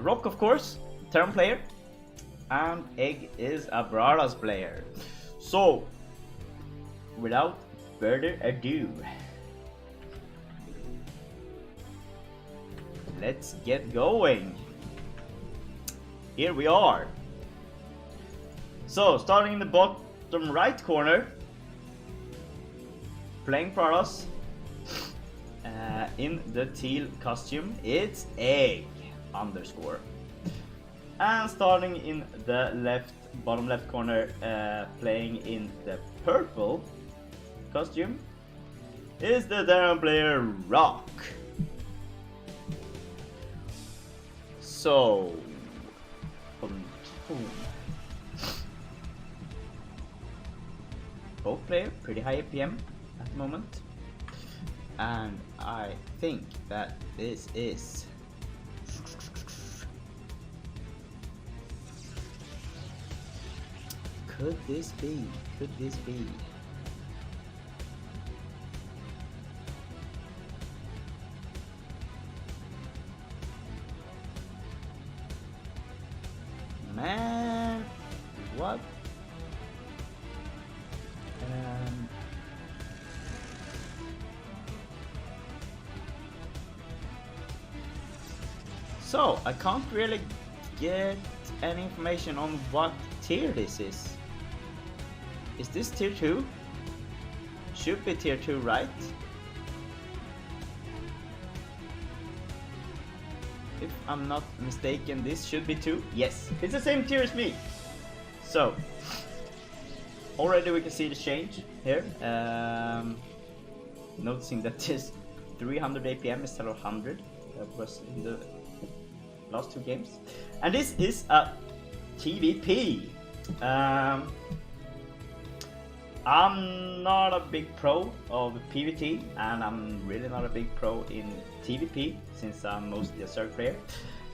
Rock, of course, Terran player, and Egg is a Protoss player. So, without further ado, let's get going. Here we are. So, starting in the bottom right corner, playing Protoss. In the teal costume, it's Egg _ and starting in the bottom left corner, playing in the purple costume, is the Terran player Rock. So, both play pretty high APM at the moment. And I think that this is Could this be? Man, what? So, I can't really get any information on what tier this is. Is this tier 2? Should be tier 2, right? If I'm not mistaken, this should be 2. Yes, it's the same tier as me. So, already we can see the change here. Noticing that this 300 APM instead of 100. That was in the last 2 games. And this is a TVP. I'm not a big pro of PvT, and I'm really not a big pro in TVP since I'm mostly a Zerg player.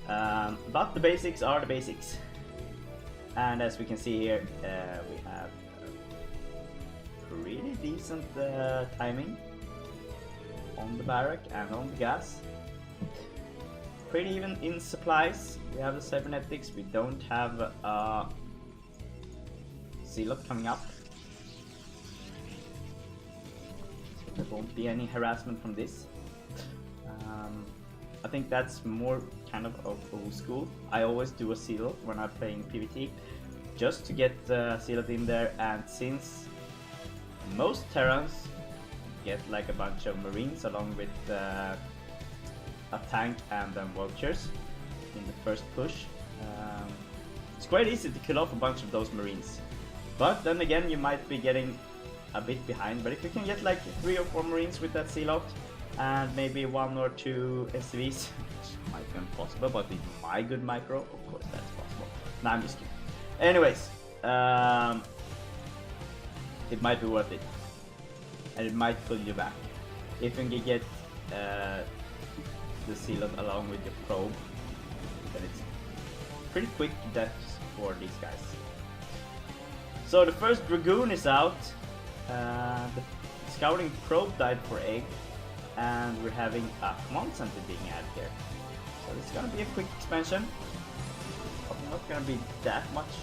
But the basics are the basics. And as we can see here, we have pretty decent timing on the barrack and on the gas. Pretty even in supplies. We have the cybernetics. We don't have a Zealot coming up. So there won't be any harassment from this. I think that's more kind of old school. I always do a Zealot when I'm playing PvT, just to get the Zealot in there, and since most Terrans get like a bunch of Marines along with a tank and then vultures in the first push. It's quite easy to kill off a bunch of those Marines, but then again you might be getting a bit behind. But if you can get like 3 or 4 Marines with that Zealot and maybe 1 or 2 SCVs, which might be impossible, but with my good micro, of course that's possible. Nah, I'm just kidding. Anyways, it might be worth it, and it might pull you back if you can get the Zealot along with your probe. Then it's pretty quick deaths for these guys. So the first Dragoon is out. The scouting probe died for Egg, and we're having a command center being added here. So it's gonna be a quick expansion. Probably not gonna be that much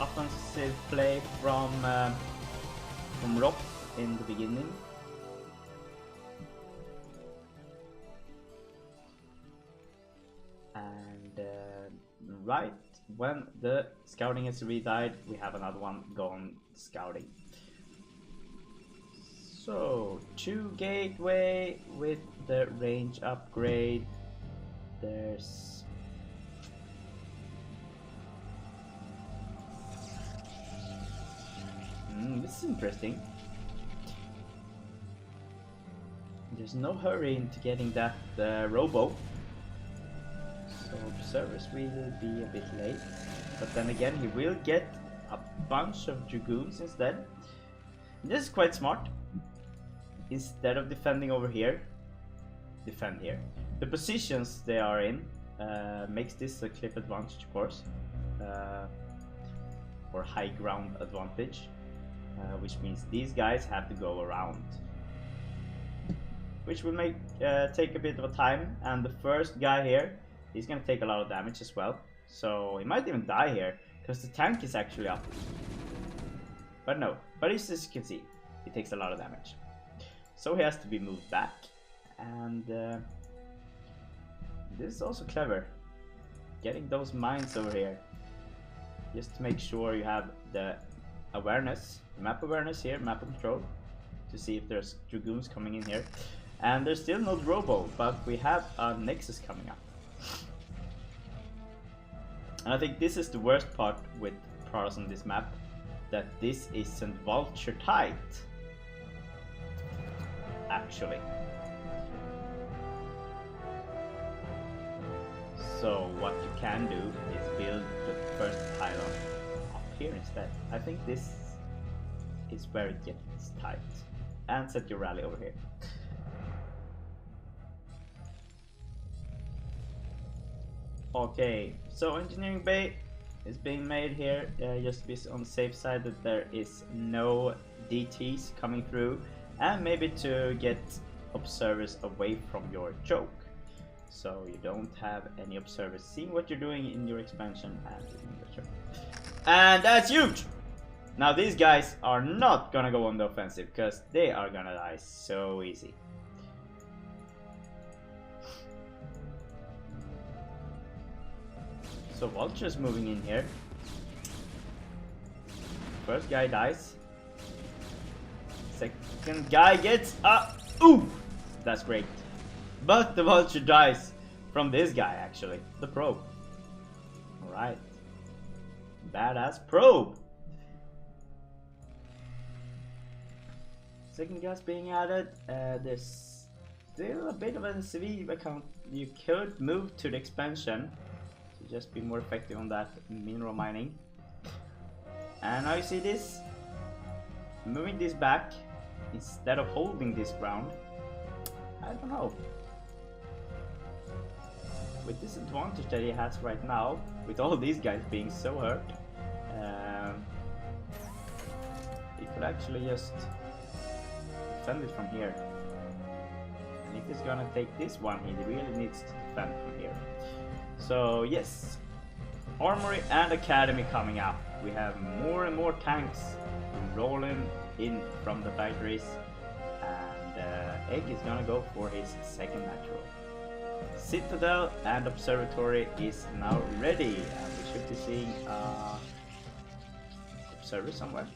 offensive play from Rock in the beginning. And right when the scouting SUV died, we have another one gone scouting. So 2 gateway with the range upgrade. There's this is interesting. There's no hurry into getting that robo. So Observers will be a bit late, but then again he will get a bunch of Dragoons instead. This is quite smart. Instead of defending over here, defend here. The positions they are in makes this a clip advantage, of course, or high ground advantage, which means these guys have to go around. which will make take a bit of a time. And the first guy here, he's gonna take a lot of damage as well. So he might even die here because the tank is actually up. But no, but as you can see, he takes a lot of damage. So he has to be moved back. And this is also clever. Getting those mines over here. Just to make sure you have the awareness, map awareness here, map control. To see if there's Dragoons coming in here. And there's still no Robo, but we have a Nexus coming up. And I think this is the worst part with Protoss on this map. That this isn't vulture tight. Actually. So what you can do is build the first pylon up here instead. I think this is where it gets tight. And set your rally over here. Okay, so engineering bay is being made here, just to be on the safe side that there is no DTs coming through, and maybe to get observers away from your choke, so you don't have any observers seeing what you're doing in your expansion and in your choke. And that's huge! Now these guys are not gonna go on the offensive because they are gonna die so easy. So Vulture's moving in here. First guy dies. Second guy gets ooh! That's great. But the Vulture dies from this guy actually, the probe. Alright. Badass probe. Second gas being added. There's still a bit of a CV account. You could move to the expansion to just be more effective on that mineral mining. And now you see this. Moving this back instead of holding this ground. I don't know. With this advantage that he has right now, with all these guys being so hurt, he could actually just defend it from here. And if he's gonna take this one, he really needs to defend from here. So yes, Armory and Academy coming up. We have more and more tanks rolling in from the factories, and Egg is gonna go for his second natural. Citadel and Observatory is now ready, and we should be seeing observer somewhere.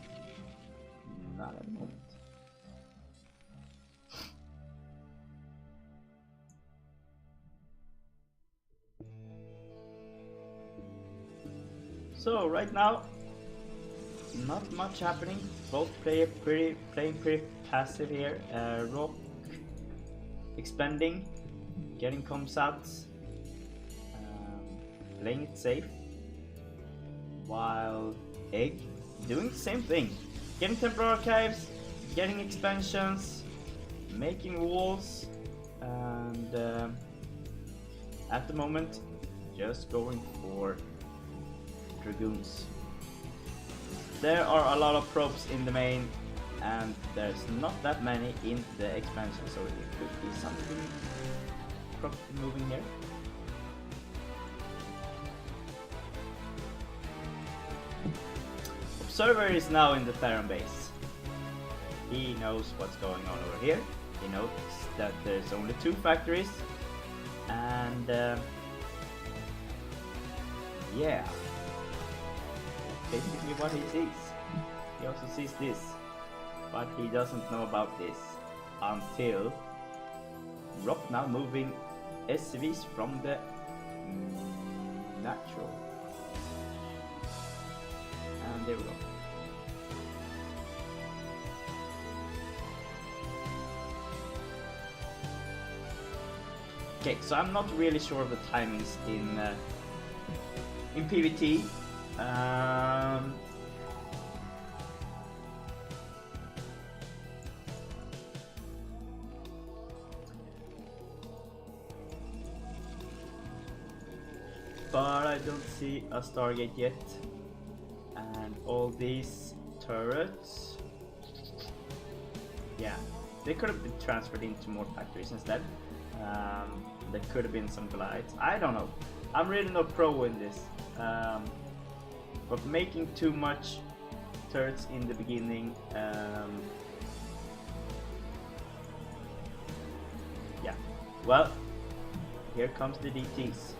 Not at the moment. So right now, not much happening. Both playing pretty passive here. Rock expanding, getting comsats, playing it safe, while Egg doing the same thing, getting temporary archives, getting expansions, making walls, and at the moment just going for Dragoons. There are a lot of probes in the main, and there's not that many in the expansion, so it could be something probes moving here. Observer is now in the Terran base. He knows what's going on over here. He knows that there's only 2 factories, and yeah, basically what he sees. He also sees this, but he doesn't know about this until Rock now moving SCVs from the natural. And there we go. Okay, so I'm not really sure of the timings in PvT. But I don't see a Stargate yet, and all these turrets, yeah, They could have been transferred into more factories instead. There could have been some glides. I don't know. I'm really no pro in this. But making too much turrets in the beginning, yeah. Well, here comes the DTs.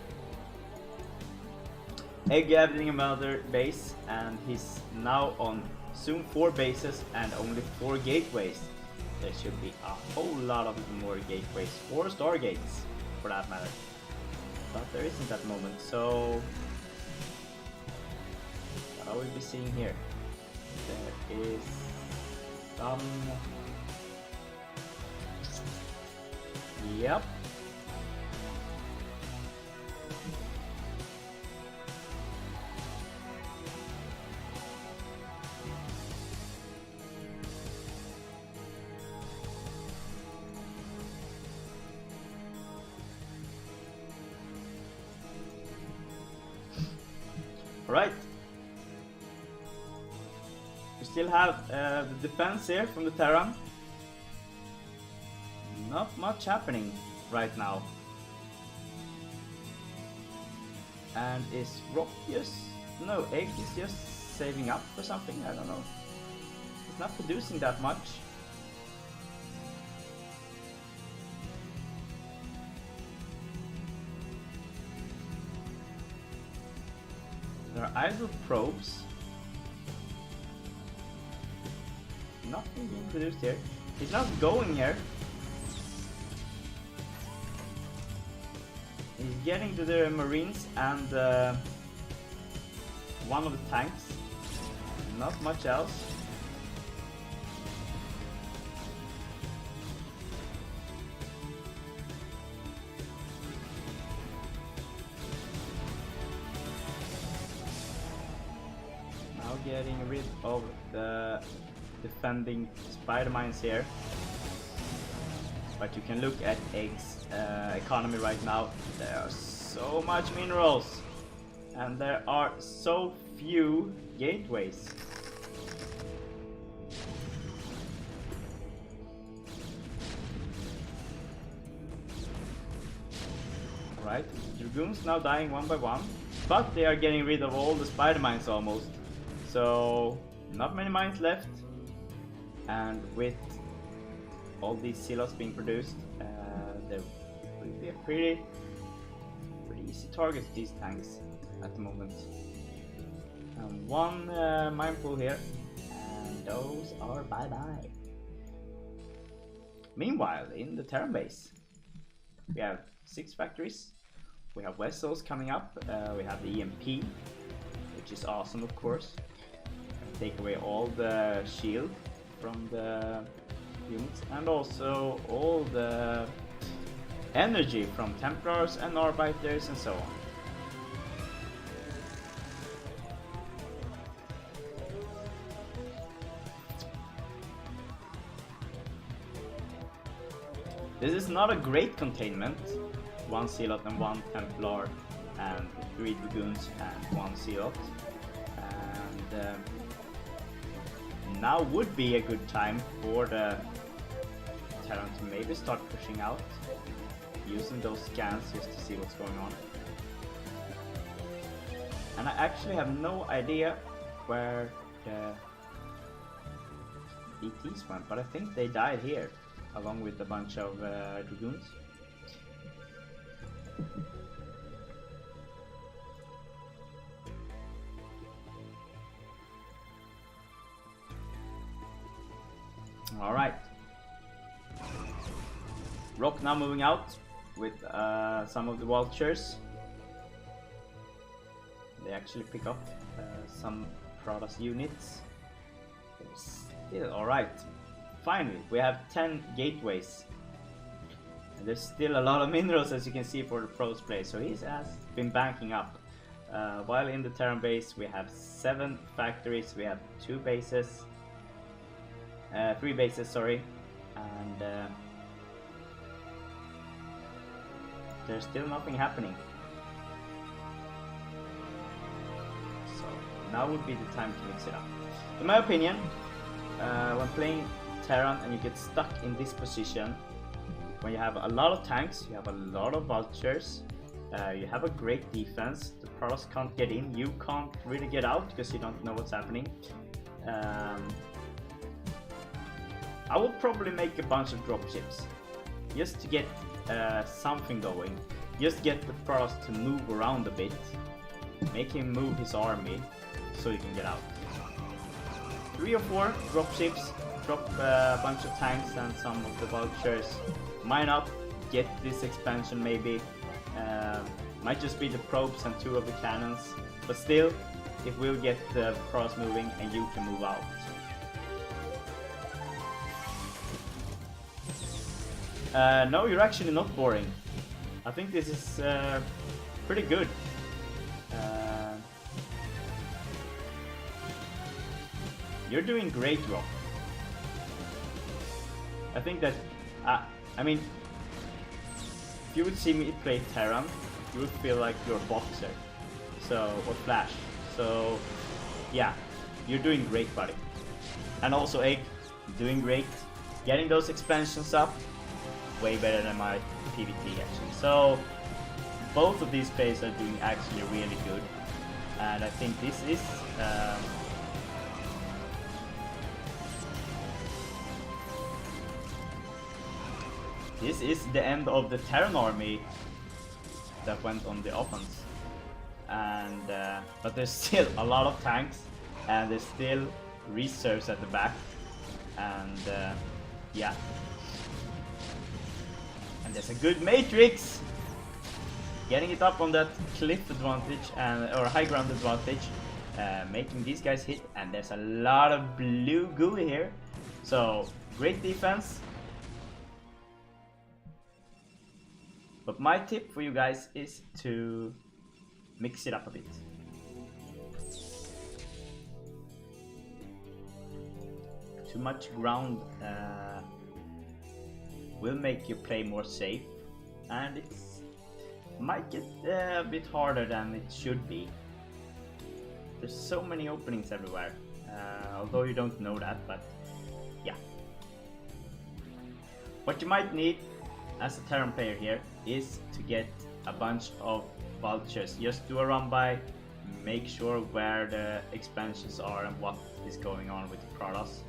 AgGe adding another base, and he's now on soon 4 bases and only 4 gateways. There should be a whole lot of more gateways, or stargates for that matter. But there isn't at the moment, so what are we be seeing here? There is some... Yep. Right. We still have the defense here from the Terran. Not much happening right now. And is Rock just... No, Egg is just saving up for something? I don't know. It's not producing that much. There are idle probes. Nothing being produced here. He's not going here. He's getting to the Marines and one of the tanks. Not much else. Now getting rid of the defending spider mines here. But you can look at Egg's economy right now. There are so much minerals and there are so few gateways. Alright, Dragoons now dying one by one, but they are getting rid of all the spider mines almost. So not many mines left, and with all these silos being produced, there will be a pretty easy target to these tanks at the moment. And one mine pool here, and those are bye-bye. Meanwhile, in the Terran base, we have 6 factories. We have vessels coming up. We have the EMP, which is awesome, of course. Take away all the shield from the units, and also all the energy from Templars and Arbiters and so on. This is not a great containment. 1 Zealot and 1 Templar and 3 Dragoons and 1 Zealot. And now would be a good time for the Terran to maybe start pushing out, using those scans just to see what's going on. And I actually have no idea where the ETs went, but I think they died here along with a bunch of Dragoons. Alright. Rock now moving out with some of the vultures. They actually pick up some Protoss units. Still, alright. Finally, we have 10 gateways. And there's still a lot of minerals, as you can see, for the Pro's play. So he has been banking up. While in the Terran base, we have 7 factories. We have 2 bases. 3 bases, sorry. And there's still nothing happening. So now would be the time to mix it up. In my opinion, when playing Terran and you get stuck in this position, when you have a lot of tanks, you have a lot of vultures, you have a great defense, the Protoss can't get in, you can't really get out because you don't know what's happening. I will probably make a bunch of dropships just to get something going, just get the Protoss to move around a bit, make him move his army so you can get out. 3 or 4 dropships, drop a bunch of tanks and some of the vultures, mine up, get this expansion maybe. Might just be the probes and 2 of the cannons, but still, it will get the Protoss moving and you can move out. No, you're actually not boring. I think this is pretty good. You're doing great, Rob. I think that, I mean, if you would see me play Terran, you would feel like you're a boxer, or Flash. So, yeah, you're doing great, buddy. And also Egg, doing great. Getting those expansions up, way better than my PvT actually. So, both of these plays are doing actually really good. And I think this is the end of the Terran army that went on the offense. And but there's still a lot of tanks and there's still reserves at the back. And yeah. And there's a good matrix! Getting it up on that cliff advantage or high ground advantage, making these guys hit, and there's a lot of blue goo here. So great defense. But my tip for you guys is to mix it up a bit. Too much ground will make you play more safe, and it might get a bit harder than it should be. There's so many openings everywhere, although you don't know that, but yeah. What you might need as a Terran player here is to get a bunch of vultures. Just do a run by, make sure where the expansions are and what is going on with the Protoss.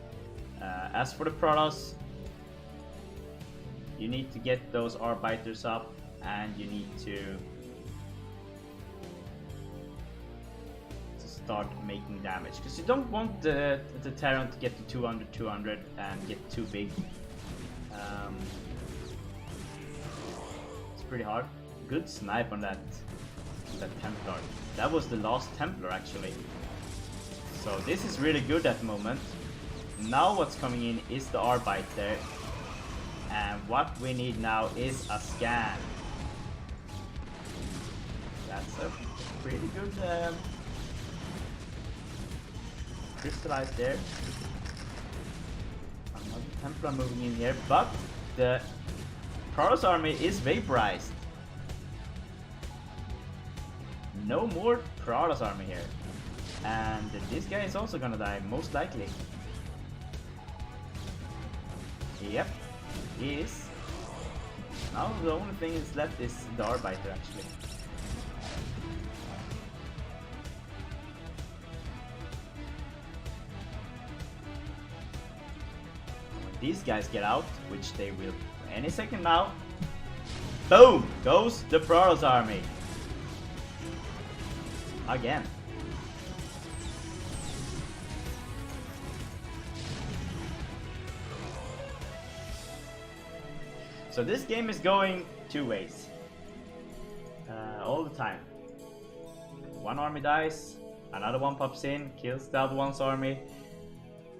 As for the Protoss, you need to get those Arbiters up and you need to start making damage, because you don't want the Terran to get to 200 and get too big. It's pretty hard. Good snipe on that Templar. That was the last Templar actually. So this is really good at the moment. Now what's coming in is the Arbiter, and what we need now is a scan. That's a pretty good crystallized there. Another Templar moving in here, but the Protoss army is vaporized. No more Protoss army here. And this guy is also gonna die, most likely. Yep, he is. Now the only thing is left is the Arbiter actually. When these guys get out, which they will any second now, boom! Goes the Protoss army. Again. So this game is going two ways. All the time. One army dies, another one pops in, kills the other one's army,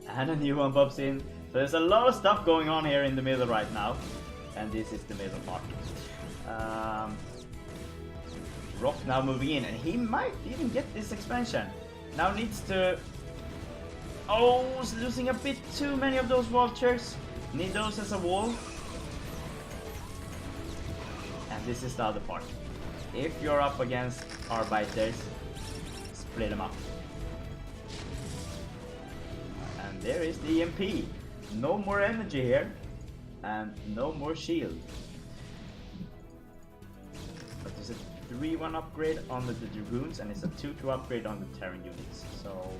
and a new one pops in. So there's a lot of stuff going on here in the middle right now. And this is the middle part. Rock now moving in, and he might even get this expansion. Now needs to... Oh, he's losing a bit too many of those vultures. Need those as a wall. And this is the other part. If you're up against Arbiters, split them up. And there is the EMP. no more energy here, and no more shield. But there's a 3-1 upgrade on the Dragoons, and it's a 2-2 upgrade on the Terran units. So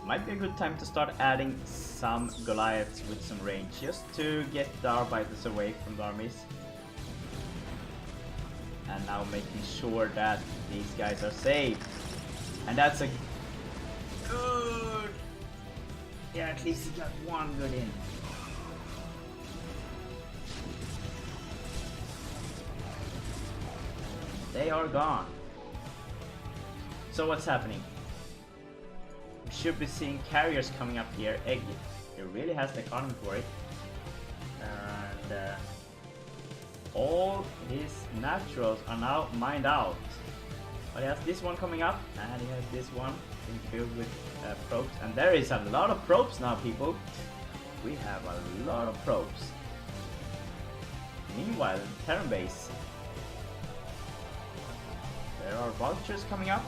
might be a good time to start adding some Goliaths with some range, just to get the Arbiters away from the armies. And now making sure that these guys are safe. And that's a good... Yeah, at least he got one good in. They are gone. So what's happening? We should be seeing carriers coming up here. AgGe, it really has the economy for it. And all his naturals are now mined out. But he has this one coming up, and he has this one filled with probes. And there is a lot of probes now, people. We have a lot of probes. Meanwhile, in the Terran base, there are vultures coming up.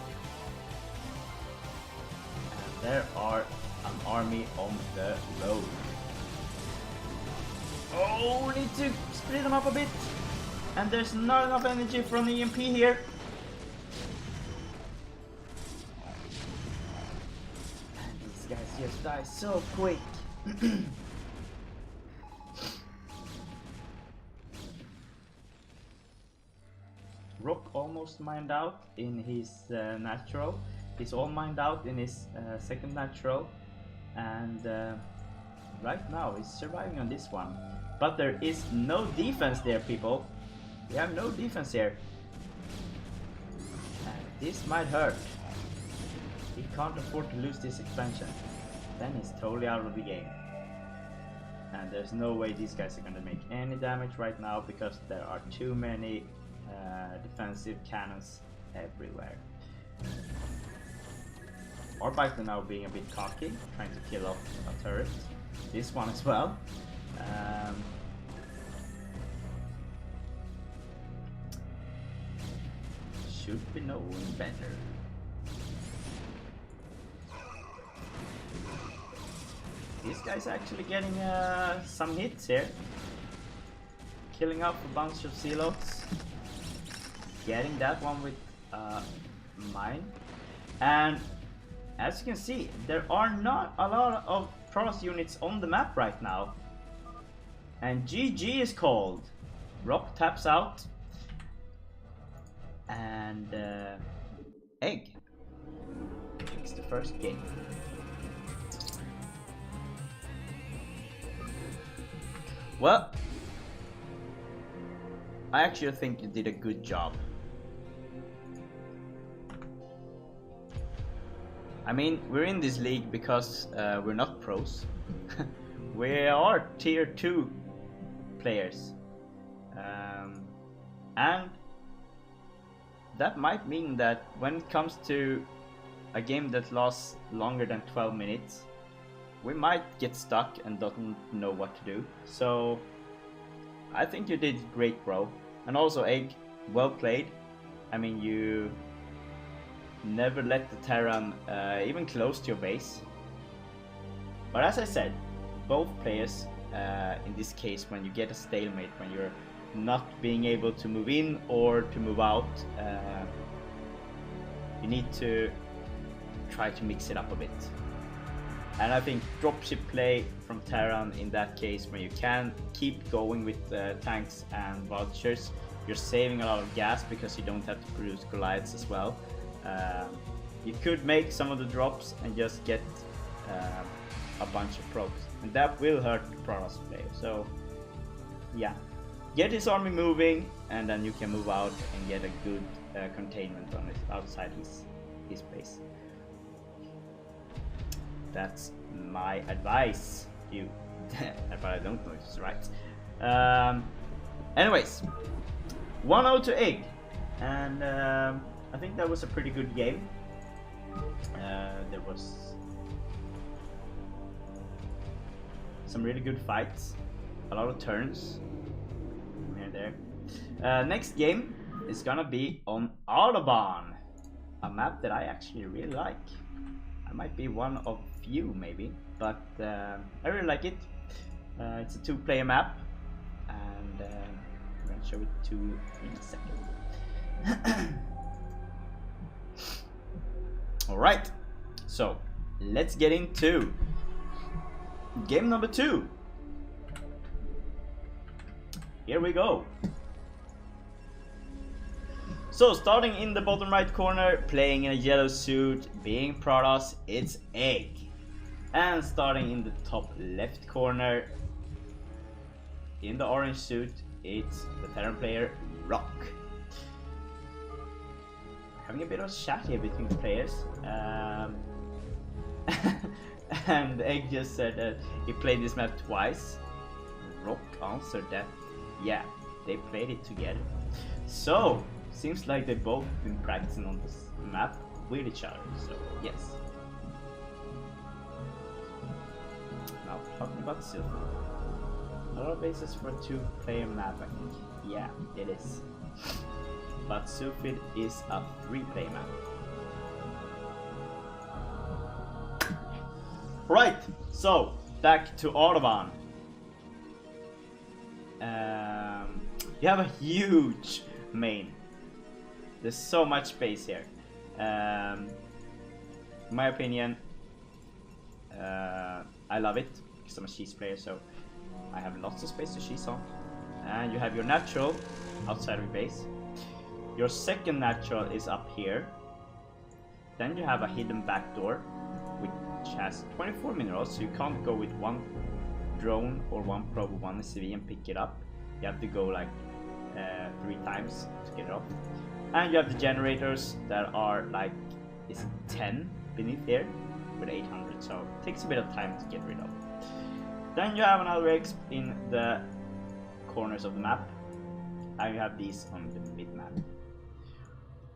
And there are an army on the road. Oh, we need to split them up a bit. And there's not enough energy from the EMP here. And these guys just die so quick. Rock almost mined out in his natural. He's all mined out in his second natural. And right now he's surviving on this one. But there is no defense there, people. We have no defense here. And this might hurt. He can't afford to lose this expansion. Then he's totally out of the game. And there's no way these guys are going to make any damage right now, because there are too many defensive cannons everywhere. Arbiter now being a bit cocky, trying to kill off a turret. This one as well. Should be knowing better. This guy's actually getting some hits here. Killing off a bunch of Zealots. Getting that one with mine. And as you can see, there are not a lot of Protoss units on the map right now. And GG is called. Rock taps out. And AgGe takes the first game. Well, I actually think you did a good job. I mean, we're in this league because we're not pros. We are tier 2 players. And that might mean that when it comes to a game that lasts longer than 12 minutes, we might get stuck and don't know what to do. So I think you did great, bro. And also, AgGe, well played. I mean, you never let the Terran even close to your base. But as I said, both players, in this case, when you get a stalemate, when you're not being able to move in or to move out, you need to try to mix it up a bit. And I think dropship play from Terran in that case, when you can keep going with tanks and vultures, you're saving a lot of gas because you don't have to produce Goliaths as well. You could make some of the drops and just get a bunch of probes, and that will hurt the Protoss player. So yeah, get his army moving, and then you can move out and get a good containment on it outside his base. That's my advice to you. But I don't know if it's right. Anyways, 1-0 to AgGe, and I think that was a pretty good game. There was some really good fights, a lot of turns here and there. Next game is gonna be on Autobahn, a map that I actually really like. I might be one of few maybe, but I really like it. It's a 2-player map, and I'm gonna show it to you in a second. Alright, so let's get into game number 2. Here we go. So starting in the bottom right corner, playing in a yellow suit, being Protoss, it's Egg. And starting in the top left corner, in the orange suit, it's the Terran player, Rock. Having a bit of a chat here between the players. And Egg just said that he played this map twice. Rock answered that, yeah, they played it together. So, seems like they've both been practicing on this map with each other, so yes. Now, talking about Silver. A lot of bases for a 2-player map, I think. Yeah, it is. But Sufid is a 3-player map. Right, so back to Audubon. You have a huge main. There's so much space here. In my opinion, I love it because I'm a cheese player, so I have lots of space to cheese on. And you have your natural outside of your base. Your second natural is up here. Then you have a hidden backdoor, which has 24 minerals, so you can't go with one drone or one probe or one SCV and pick it up. You have to go like 3 times to get it off. And you have the generators that are like, is it 10 beneath here with 800, so it takes a bit of time to get rid of. Then you have another exp in the corners of the map, and you have these on the mid map.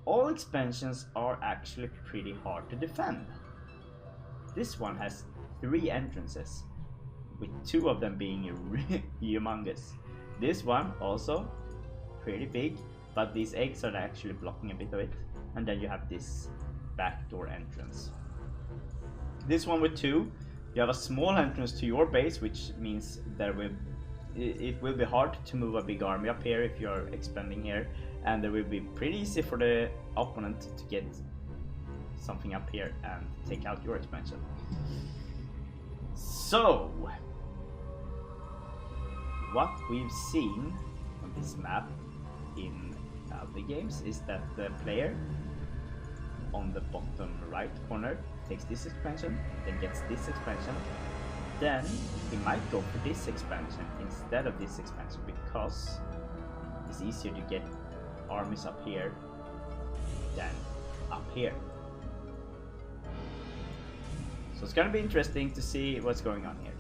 All expansions are actually pretty hard to defend. This one has 3 entrances, with 2 of them being humongous. This one also pretty big, but these eggs are actually blocking a bit of it. And then you have this backdoor entrance. This one with 2, you have a small entrance to your base, which means it will be hard to move a big army up here if you're expanding here, and it will be pretty easy for the opponent to get something up here and take out your expansion. So, what we've seen on this map in other games is that the player on the bottom right corner takes this expansion, then gets this expansion, then he might go for this expansion instead of this expansion because it's easier to get armies up here than up here. So it's gonna be interesting to see what's going on here.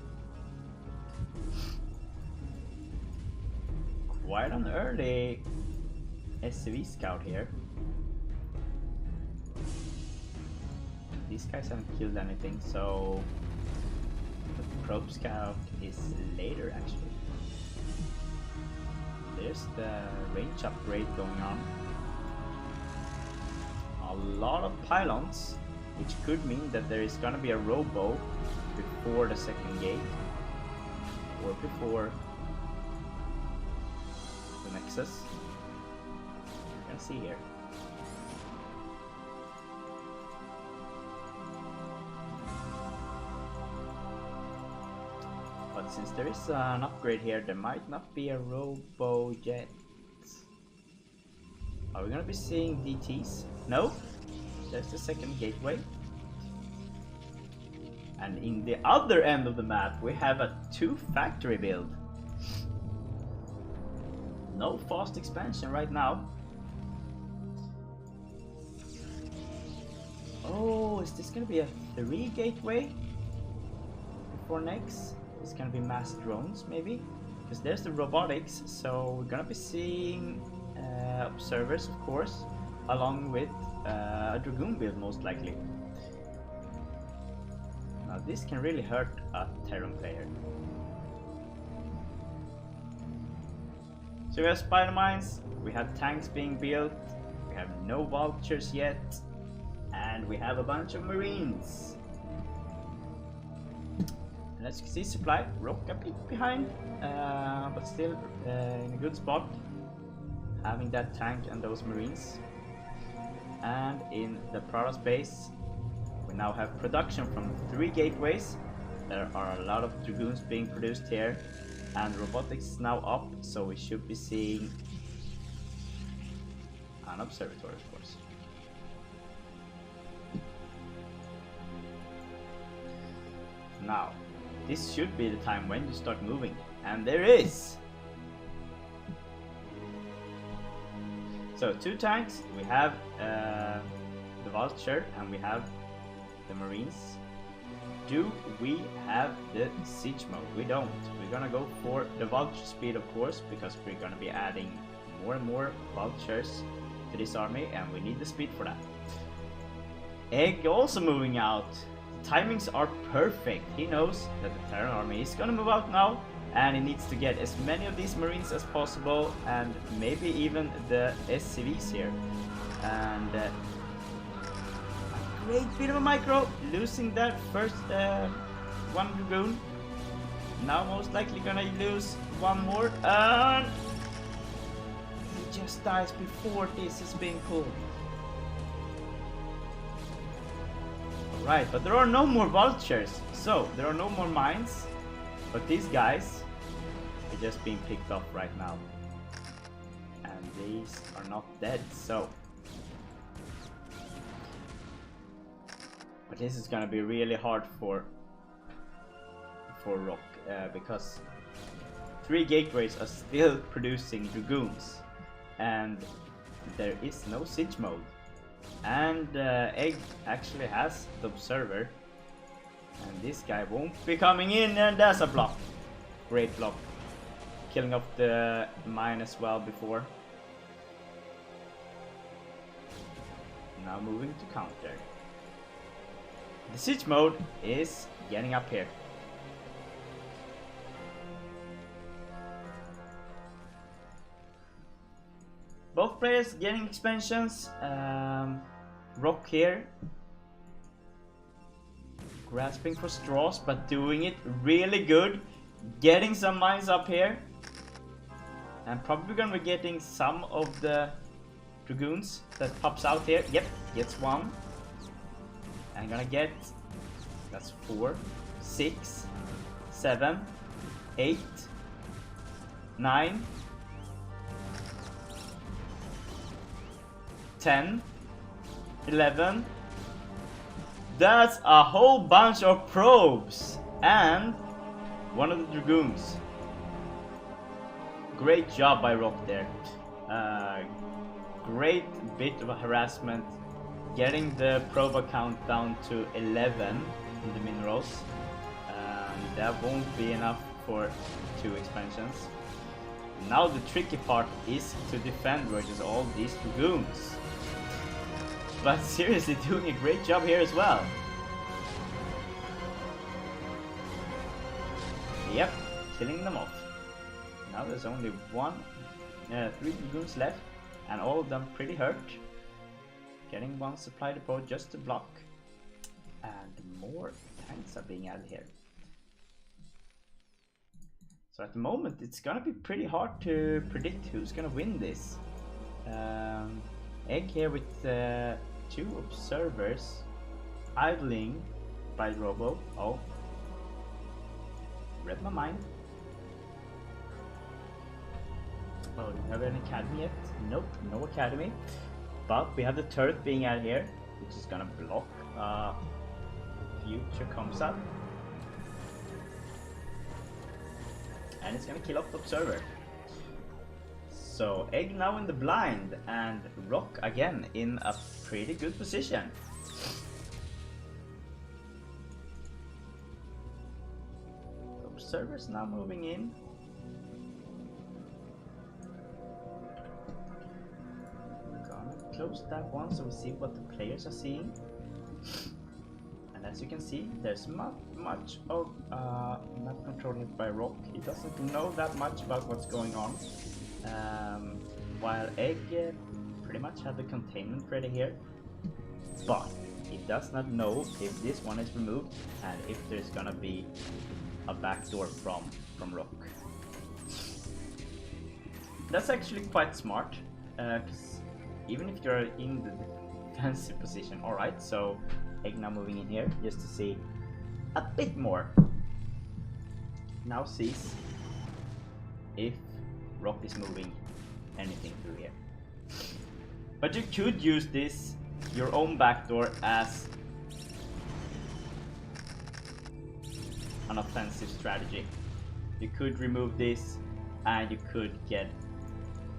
Quite an early SCV scout here. These guys haven't killed anything, so the probe scout is later actually. There's the range upgrade going on. A lot of pylons, which could mean that there is gonna be a robo before the second gate or before the nexus. You can see here. But since there is an upgrade here, there might not be a robo yet. Are we gonna be seeing DTs? No, there's the second gateway. And in the other end of the map, we have a 2 factory build. No fast expansion right now. Oh, is this gonna be a 3 gateway before next? It's gonna be mass drones maybe, because there's the robotics, so we're gonna be seeing observers, of course, along with a dragoon build most likely. Now this can really hurt a Terran player. So we have spider mines, we have tanks being built, we have no vultures yet, and we have a bunch of marines. And as you can see, supply, Rock a bit behind, but still in a good spot, having that tank and those marines. And in the Protoss base, we now have production from 3 gateways. There are a lot of Dragoons being produced here, and robotics is now up, so we should be seeing an observatory, of course. Now, this should be the time when you start moving, and there is! So 2 tanks, we have the Vulture and we have the Marines. Do we have the Siege mode? We don't. We're gonna go for the Vulture speed, of course, because we're gonna be adding more and more Vultures to this army, and we need the speed for that. Egg also moving out. The timings are perfect. He knows that the Terran army is gonna move out now, and he needs to get as many of these Marines as possible, and maybe even the SCVs here. And a great bit of a micro, losing that first 1 Dragoon. Now most likely gonna lose 1 more, and he just dies before this is being pulled. Alright, but there are no more Vultures, so there are no more mines, but these guys are just being picked up right now. And these are not dead, so. But this is gonna be really hard for Rock, because 3 gateways are still producing Dragoons, and there is no Siege mode. And Egg actually has the Observer, and this guy won't be coming in, and there's a block. Great block. Killing off the mine as well before. Now moving to counter. The Siege mode is getting up here. Both players getting expansions. Rock here, grasping for straws, but doing it really good. Getting some mines up here, and probably gonna be getting some of the Dragoons that pops out here. Yep, gets 1. And gonna get, that's 4, 6, 7, 8, 9, 10, 11. That's a whole bunch of probes and 1 of the Dragoons. Great job by Rock there. Great bit of a harassment, getting the probe count down to 11 in the minerals. That won't be enough for 2 expansions. Now the tricky part is to defend versus all these Dragoons. But seriously, doing a great job here as well. Yep, killing them off. Now there's only 3 Dragoons left, and all of them pretty hurt. Getting 1 supply depot just to block, and more tanks are being added here. So at the moment, it's gonna be pretty hard to predict who's gonna win this. Egg here with 2 observers idling by Robo. Oh, read my mind. Oh, do we have an academy yet? Nope, no academy. But we have the turret being added here, which is gonna block future comes up. And it's gonna kill off the observer. So Egg now in the blind, and Rock again in a pretty good position. The observer's now moving in. We're gonna close that one so we see what the players are seeing. And as you can see, there's not much of map controlling by Rock. He doesn't know that much about what's going on. While Egg pretty much have the containment ready here, but he does not know if this one is removed and if there's gonna be a backdoor from Rock. That's actually quite smart, because even if you're in the defensive position, alright, so Egg now moving in here just to see a bit more. Now sees if Rock is moving anything through here. But you could use this, your own backdoor, as an offensive strategy. You could remove this and you could get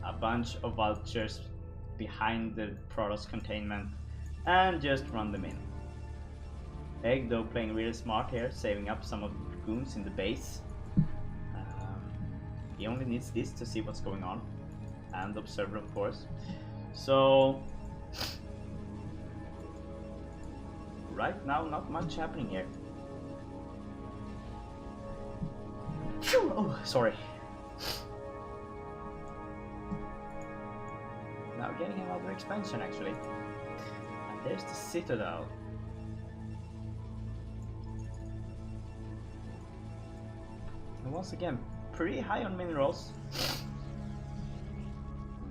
a bunch of vultures behind the Protoss containment and just run them in. Egg though playing really smart here, saving up some of the dragoons in the base. He only needs this to see what's going on, and the observer of course. So right now not much happening here. Phew, oh, sorry. Now getting another expansion actually. And there's the Citadel. And once again, pretty high on minerals.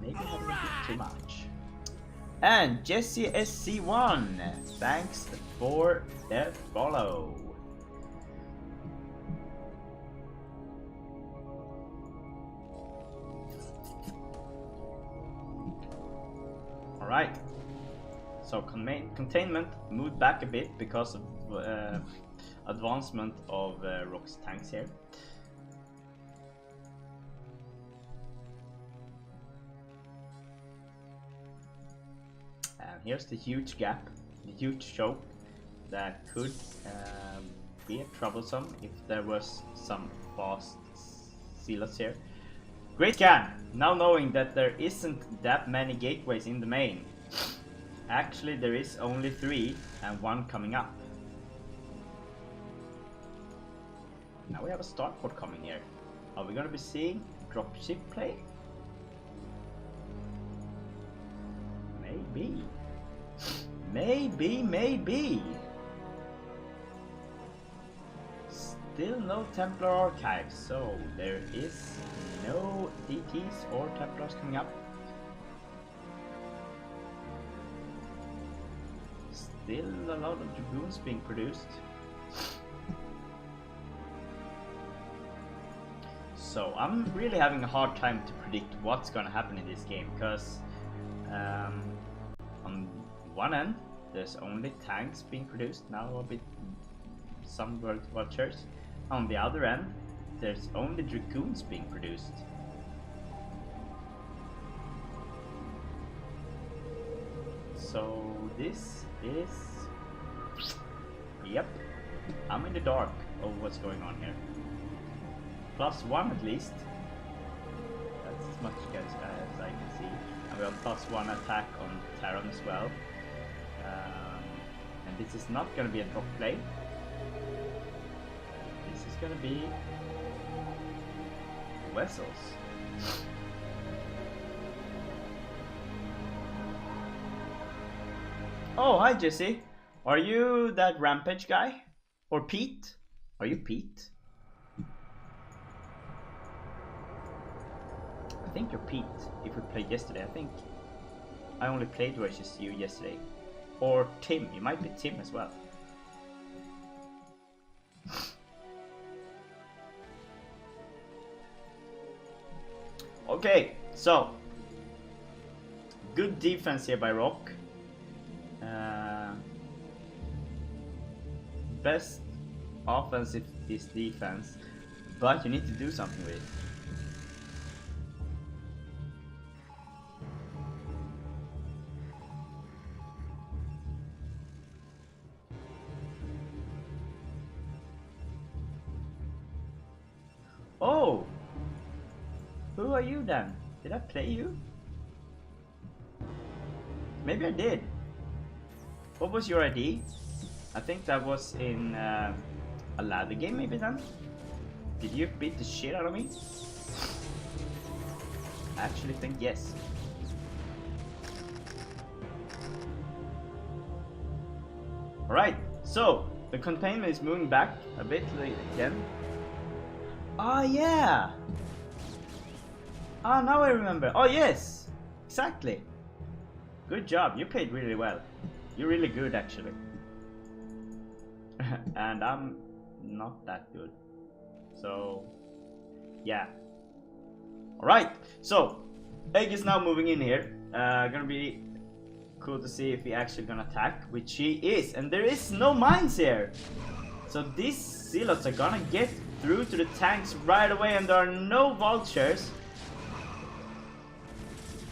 Maybe having a bit too much. And Jesse SC1, thanks for the follow. Alright, so containment moved back a bit because of advancement of Rock's tanks here. And here's the huge gap, the huge choke that could be troublesome if there was some fast silos here. Great scan! Now knowing that there isn't that many gateways in the main. Actually there is only 3 and 1 coming up. Now we have a starport coming here. Are we gonna be seeing dropship play? Maybe. Maybe. Still no Templar archives, so there is no DTs or Templars coming up. Still a lot of dragoons being produced. So I'm really having a hard time to predict what's gonna happen in this game, because on one end there's only tanks being produced, now a bit some vultures. On the other end there's only dragoons being produced. So this is, yep, I'm in the dark of what's going on here. +1 at least, that's as much as I can see. And we have +1 attack on Terran as well. And this is not going to be a drop play. This is going to be vessels. Oh, hi Jesse. Are you that Rampage guy? Or Pete? Are you Pete? I think you're Pete, if we played yesterday. I think I only played versus you yesterday. Or Tim, you might be Tim as well. Okay, so good defense here by Rock. Best offensive is defense, but you need to do something with it. Oh! Who are you then? Did I play you? Maybe I did. What was your ID? I think that was in a ladder game maybe then? Did you beat the shit out of me? I actually think yes. Alright, so the containment is moving back a bit again. Oh yeah! Oh, now I remember. Oh yes! Exactly. Good job, you played really well. You're really good actually. And I'm not that good. So, yeah. Alright, so Egg is now moving in here. Gonna be cool to see if he actually gonna attack, which he is. And there is no mines here. So these zealots are gonna get through to the tanks right away, and there are no vultures.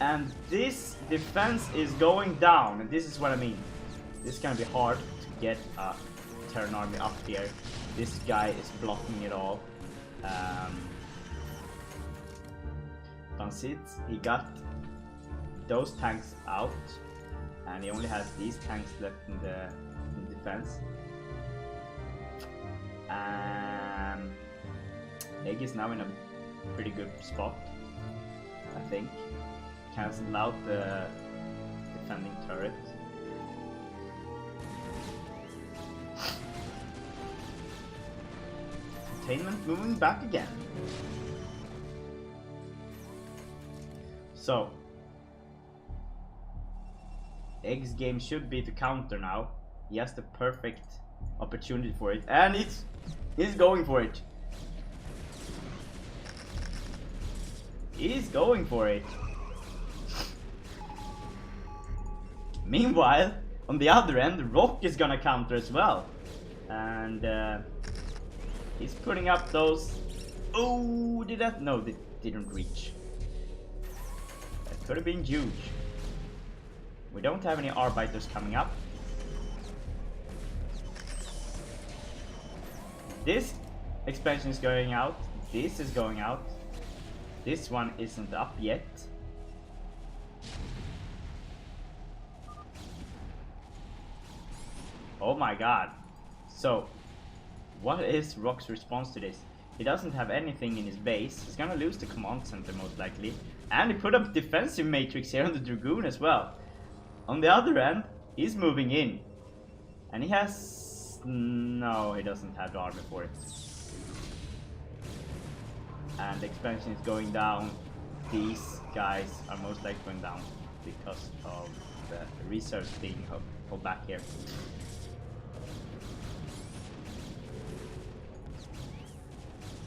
And this defense is going down, and this is what I mean. This is gonna be hard to get a Terran army up here. This guy is blocking it all. He got those tanks out, and he only has these tanks left in the defense. Egg is now in a pretty good spot, I think. Cancel out the defending turret. Containment moving back again. So, Egg's game should be to counter now. He has the perfect opportunity for it, and he's going for it. He's going for it. Meanwhile, on the other end, Rock is gonna counter as well, and he's putting up those. Oh, did that? No, they didn't reach. That could have been huge. We don't have any Arbiters coming up. This expansion is going out. This is going out. This one isn't up yet. Oh my god. So, what is Rock's response to this? He doesn't have anything in his base. He's gonna lose the command center most likely. And he put up defensive matrix here on the Dragoon as well. On the other end, he's moving in. And he has... no, he doesn't have the army for it. And the expansion is going down. These guys are most likely going down because of the research being held back here.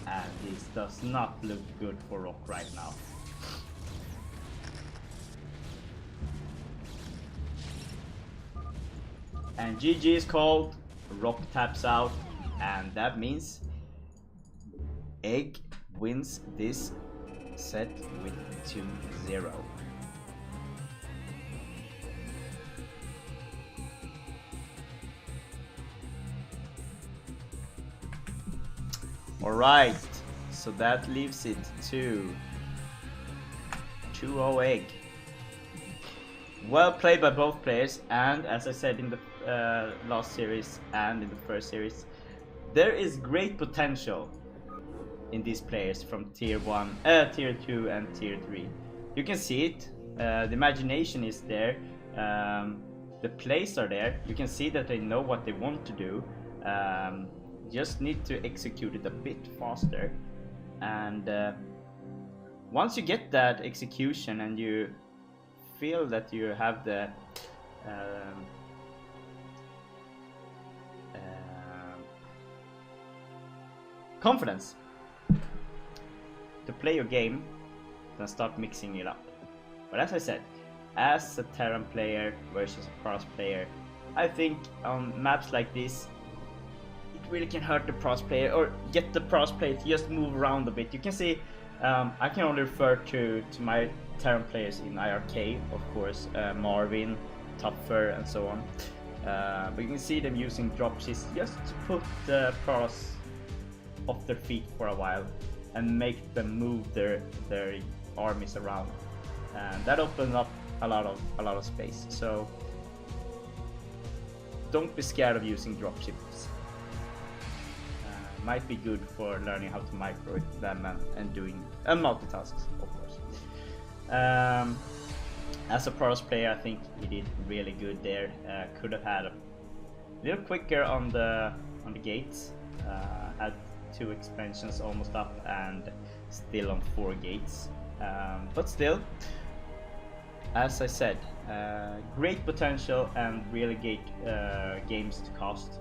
And this does not look good for Rock right now. And GG is called, Rock taps out, and that means Egg wins this set with 2-0. Alright, so that leaves it to 2-0 Egg. Well played by both players, and as I said in the last series and in the first series, there is great potential in these players from tier 1, tier 2 and tier 3. You can see it, the imagination is there, the plays are there, you can see that they know what they want to do, just need to execute it a bit faster. And once you get that execution and you feel that you have the confidence to play your game, then start mixing it up. But as I said, as a Terran player versus a Protoss player, I think on maps like this, it really can hurt the Protoss player, or get the Protoss player to just move around a bit. You can see, I can only refer to my Terran players in iRk, of course, Marvin, Topfer, and so on. But you can see them using dropships just to put the Protoss off their feet for a while and make them move their armies around, and that opens up a lot of space. So don't be scared of using dropships. Might be good for learning how to micro them and doing multitasks, of course. As a Protoss player, I think he did really good there. Could have had a little quicker on the gates. Had 2 expansions almost up and still on 4 gates. But still, as I said, great potential and really great games to cast.